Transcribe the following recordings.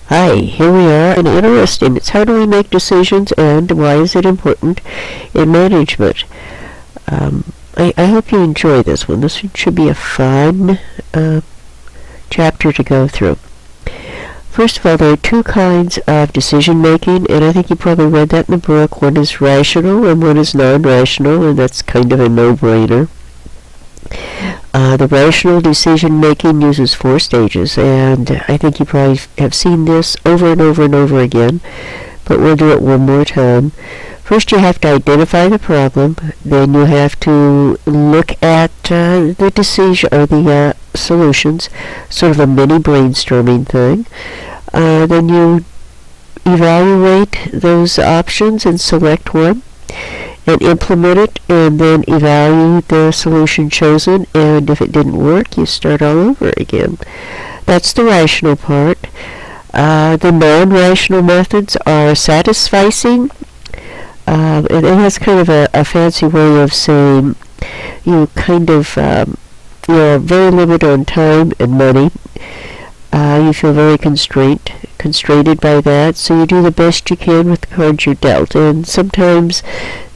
Hi, here we are, and interesting. It's how do we make decisions and why is it important in management? I hope you enjoy this one. This should be a fun chapter to go through. First of all, there are two kinds of decision making, and I think you probably read that in the book. One is rational and one is non-rational, and that's kind of a no-brainer. The rational decision making uses 4 stages, and I think you probably have seen this over and over and over again, but we'll do it one more time. First, you have to identify the problem. Then you have to look at the decision or the solutions, sort of a mini brainstorming thing. Then you evaluate those options and select one, and implement it, and then evaluate the solution chosen, and if it didn't work, you start all over again. That's the rational part. The non-rational methods are satisficing, and that's kind of a fancy way of saying you kind of you're very limited on time and money. You feel very constrained by that, so you do the best you can with the cards you're dealt, and sometimes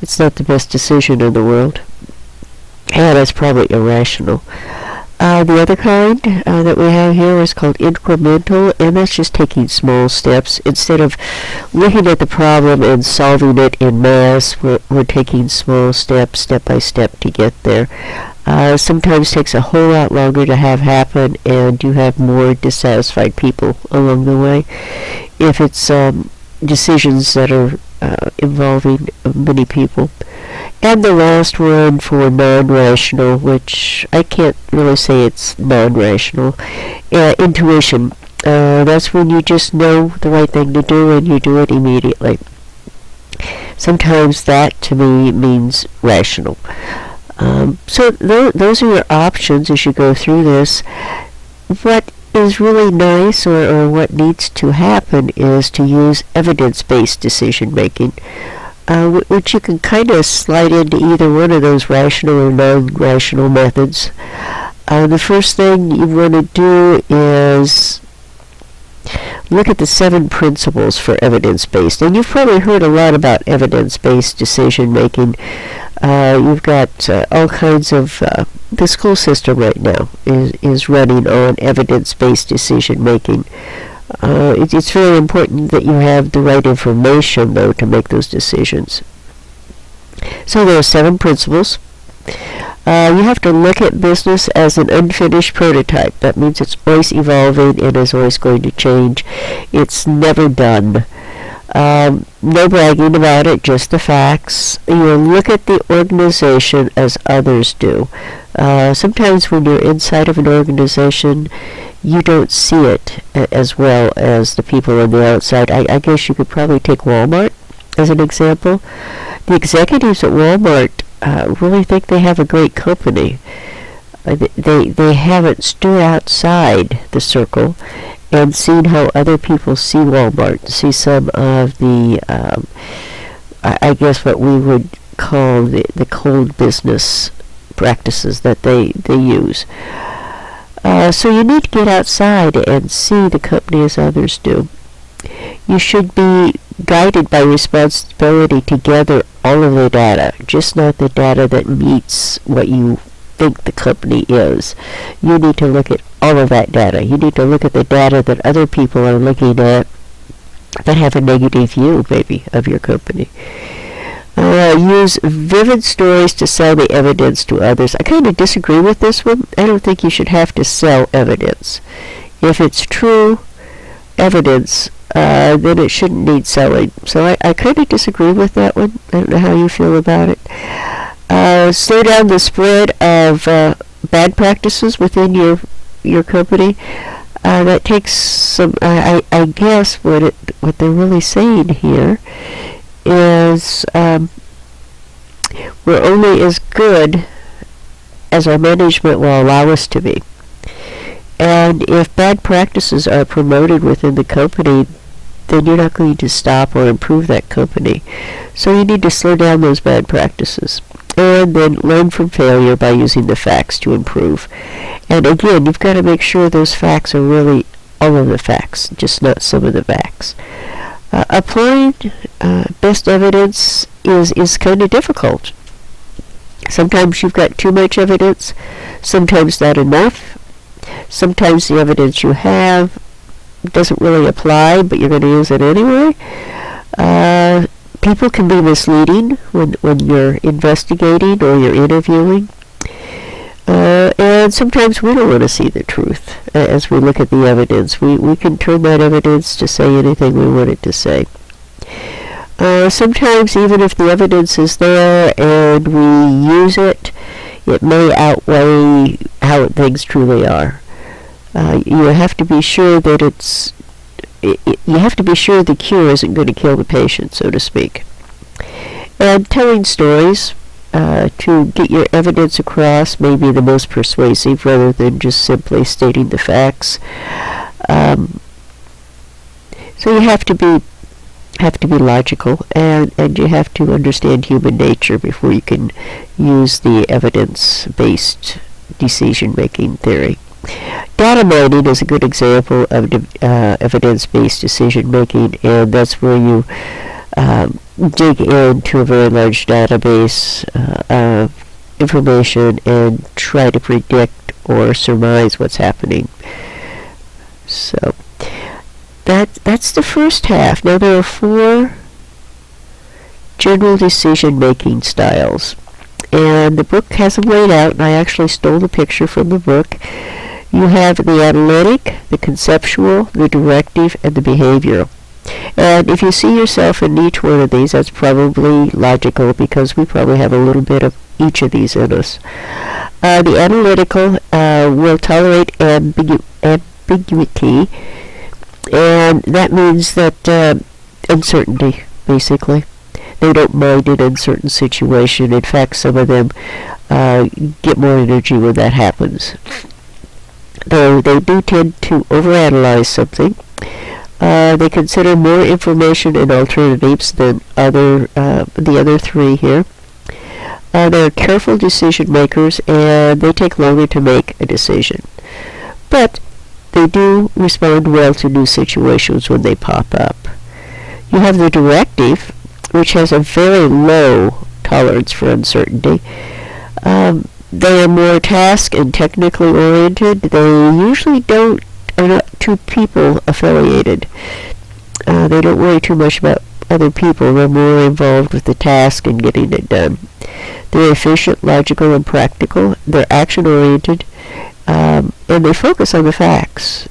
it's not the best decision in the world, and it's probably irrational. The other kind that we have here is called incremental, and that's just taking small steps. Instead of looking at the problem and solving it in mass, we're taking small steps, step by step, to get there. Sometimes takes a whole lot longer to have happen, and you have more dissatisfied people along the way. If it's decisions that are involving many people. And the last one for non-rational, which I can't really say it's non-rational, intuition. That's when you just know the right thing to do and you do it immediately. Sometimes that to me means rational. So those are your options as you go through this. What is really nice, or what needs to happen, is to use evidence-based decision making, which you can kind of slide into either one of those rational or non-rational methods. The first thing you want to do is look at the 7 principles for evidence-based, and you've probably heard a lot about evidence-based decision making. You've got all kinds of the school system right now is running on evidence-based decision making. It's very important that you have the right information, though, to make those decisions. So there are 7 principles. You have to look at business as an unfinished prototype. That means it's always evolving and is always going to change. It's never done. No bragging about it, just the facts. You look at the organization as others do. Sometimes when you're inside of an organization, you don't see it as well as the people on the outside. I guess you could probably take Walmart as an example. The executives at Walmart really think they have a great company. They haven't stood outside the circle and seen how other people see Walmart, see some of the, I guess what we would call the cold business practices that they use. So you need to get outside and see the company as others do. You should be guided by responsibility to gather all of the data, just not the data that meets what you think the company is. You need to look at all of that data. You need to look at the data that other people are looking at that have a negative view, maybe, of your company. Use vivid stories to sell the evidence to others. I kind of disagree with this one. I don't think you should have to sell evidence. If it's true evidence, then it shouldn't need selling. So I kind of disagree with that one. I don't know how you feel about it. Slow down the spread of bad practices within your company. That takes some. I guess what they're really saying here is we're only as good as our management will allow us to be. And if bad practices are promoted within the company, then you're not going to stop or improve that company. So you need to slow down those bad practices. And then learn from failure by using the facts to improve. And again, you've got to make sure those facts are really all of the facts, just not some of the facts. Applying best evidence is kind of difficult. Sometimes you've got too much evidence, sometimes not enough. Sometimes the evidence you have doesn't really apply, but you're going to use it anyway. People can be misleading when you're investigating or you're interviewing. And sometimes we don't want to see the truth as we look at the evidence. We can turn that evidence to say anything we want it to say. Sometimes even if the evidence is there and we use it, it may outweigh how things truly are. You have to be sure that you have to be sure the cure isn't going to kill the patient, so to speak. And telling stories to get your evidence across may be the most persuasive rather than just simply stating the facts. So you have to be logical, and you have to understand human nature before you can use the evidence-based decision-making theory. Data mining is a good example of evidence-based decision-making, and that's where you dig into a very large database of information and try to predict or surmise what's happening. So that's the first half. Now there are 4 general decision-making styles, and the book has them laid out, and I actually stole the picture from the book. You have the analytic, the conceptual, the directive, and the behavioral. And if you see yourself in each one of these, that's probably logical because we probably have a little bit of each of these in us. The analytical will tolerate ambiguity, and that means that uncertainty, basically. They don't mind an uncertain situation. In fact, some of them get more energy when that happens. Though they do tend to overanalyze something. They consider more information and alternatives than the other 3 here. They're careful decision makers, and they take longer to make a decision. But they do respond well to new situations when they pop up. You have the directive, which has a very low tolerance for uncertainty. They are more task and technically oriented. They usually are not too people affiliated. They don't worry too much about other people. They're more involved with the task and getting it done. They're efficient, logical, and practical. They're action oriented, and they focus on the facts.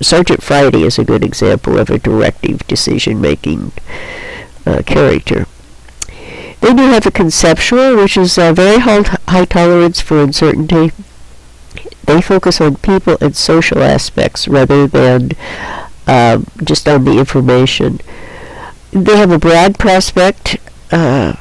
Sergeant Friday is a good example of a directive decision-making character. Then you have a conceptual, which is a very high tolerance for uncertainty. They focus on people and social aspects rather than just on the information. They have a broad prospect of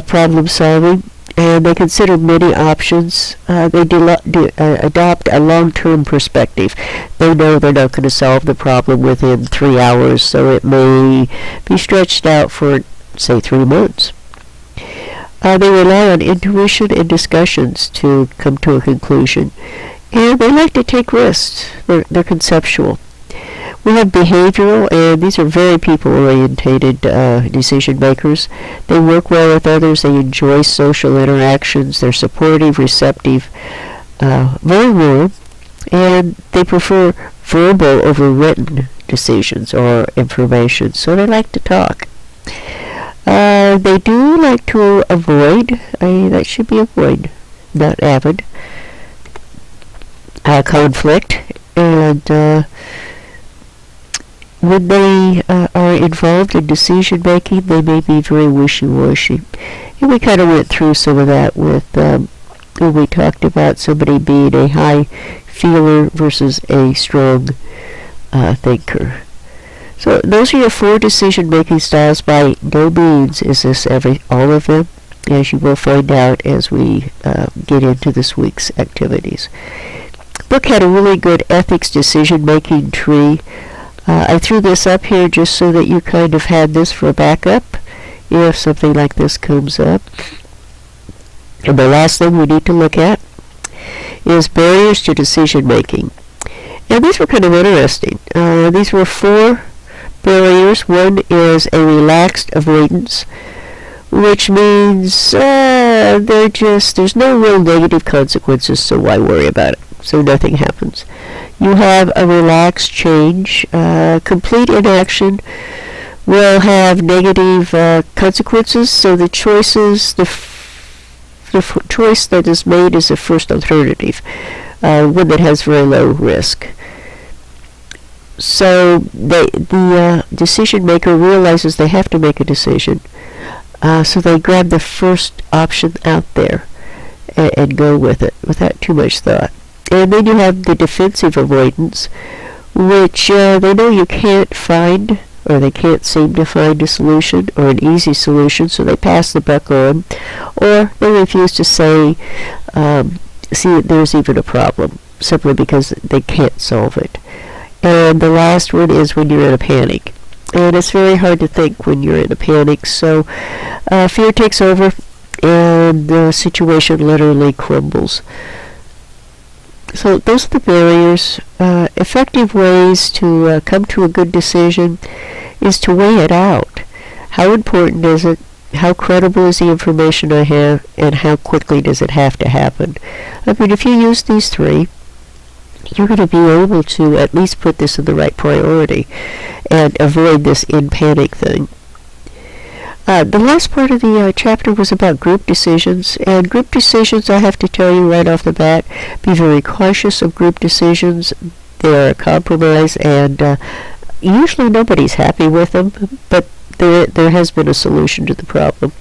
problem solving, and they consider many options. They adopt a long-term perspective. They know they're not going to solve the problem within 3 hours, so it may be stretched out for, say, 3 months. They rely on intuition and discussions to come to a conclusion, and they like to take risks. They're conceptual. We have behavioral, and these are very people-orientated decision makers. They work well with others. They enjoy social interactions. They're supportive, receptive, very warm, and they prefer verbal over written decisions or information, so they like to talk. They do like to avoid, that should be avoid, not avid, conflict, and when they are involved in decision making, they may be very wishy-washy. And we kind of went through some of that with when we talked about somebody being a high feeler versus a strong thinker. So those are your 4 decision-making styles. By no means is this all of them, as you will find out as we get into this week's activities. The book had a really good ethics decision-making tree. I threw this up here just so that you kind of had this for a backup if something like this comes up. And the last thing we need to look at is barriers to decision making. And these were kind of interesting. These were 4 barriers. One is a relaxed avoidance, which means there's no real negative consequences, so why worry about it? So nothing happens. You have a relaxed change. Complete inaction will have negative consequences, so the choices, the choice that is made is the first alternative, one that has very low risk. So the decision maker realizes they have to make a decision, so they grab the first option out there and go with it without too much thought. And then you have the defensive avoidance, which they know you can't find, or they can't seem to find a solution or an easy solution, so they pass the buck on, or they refuse to see that there's even a problem, simply because they can't solve it. And the last one is when you're in a panic. And it's very hard to think when you're in a panic, so fear takes over and the situation literally crumbles. So those are the barriers. Effective ways to come to a good decision is to weigh it out. How important is it? How credible is the information I have? And how quickly does it have to happen? I mean, if you use these 3, you're going to be able to at least put this in the right priority and avoid this in panic thing. The last part of the chapter was about group decisions, and group decisions, I have to tell you right off the bat, be very cautious of group decisions. They're a compromise, and usually nobody's happy with them, but there has been a solution to the problem.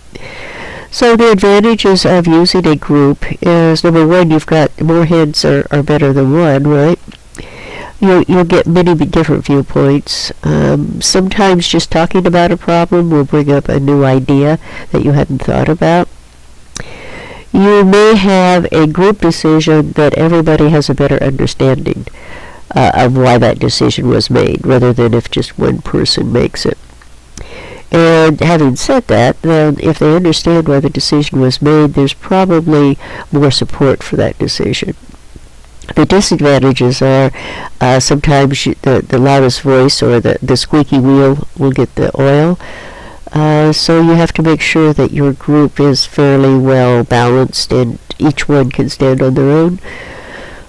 So the advantages of using a group is, number one, you've got more heads are better than one, right? You'll get many different viewpoints. Sometimes just talking about a problem will bring up a new idea that you hadn't thought about. You may have a group decision that everybody has a better understanding of why that decision was made, rather than if just one person makes it. And having said that, then if they understand why the decision was made, there's probably more support for that decision. The disadvantages are sometimes the loudest voice or the squeaky wheel will get the oil. So you have to make sure that your group is fairly well balanced and each one can stand on their own.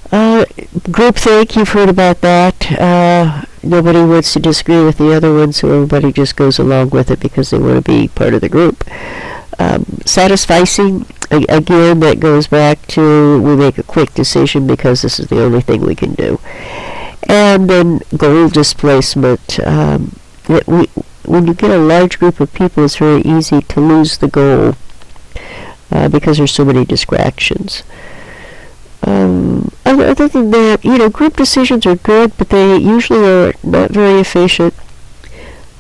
Groupthink, you've heard about that. Nobody wants to disagree with the other one, so everybody just goes along with it because they want to be part of the group. Satisficing, again, that goes back to we make a quick decision because this is the only thing we can do. And then goal displacement. When you get a large group of people, it's very easy to lose the goal because there's so many distractions. Other than that, group decisions are good, but they usually are not very efficient.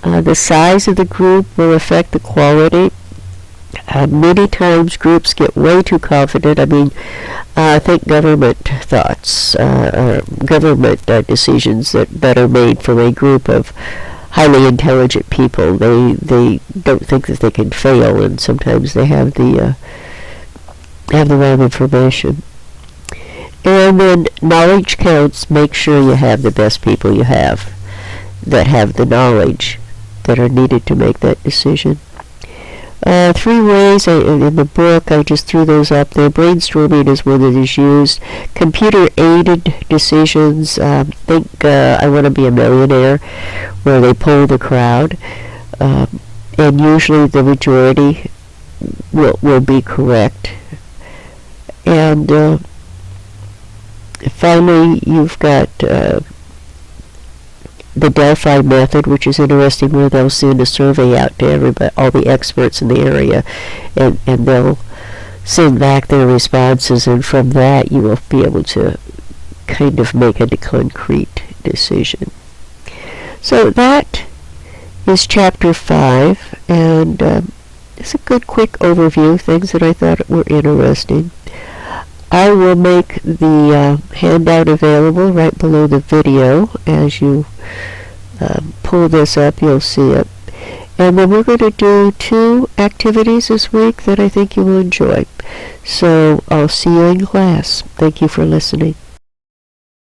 The size of the group will affect the quality. Many times groups get way too confident. I mean, think government thoughts, government decisions that are made from a group of highly intelligent people. They don't think that they can fail, and sometimes they have the wrong information. And then knowledge counts. Make sure you have the best people you have that have the knowledge that are needed to make that decision. 3 ways in the book, I just threw those up there. Brainstorming is one that is used. Computer-aided decisions, think I Want to Be a Millionaire, where they poll the crowd, and usually the majority will be correct. And finally, you've got the Delphi method, which is interesting, where they'll send a survey out to everybody, all the experts in the area, and they'll send back their responses, and from that you will be able to kind of make a concrete decision. So that is chapter 5, and it's a good quick overview, things that I thought were interesting. I will make the handout available right below the video. As you pull this up, you'll see it. And then we're going to do 2 activities this week that I think you will enjoy. So I'll see you in class. Thank you for listening.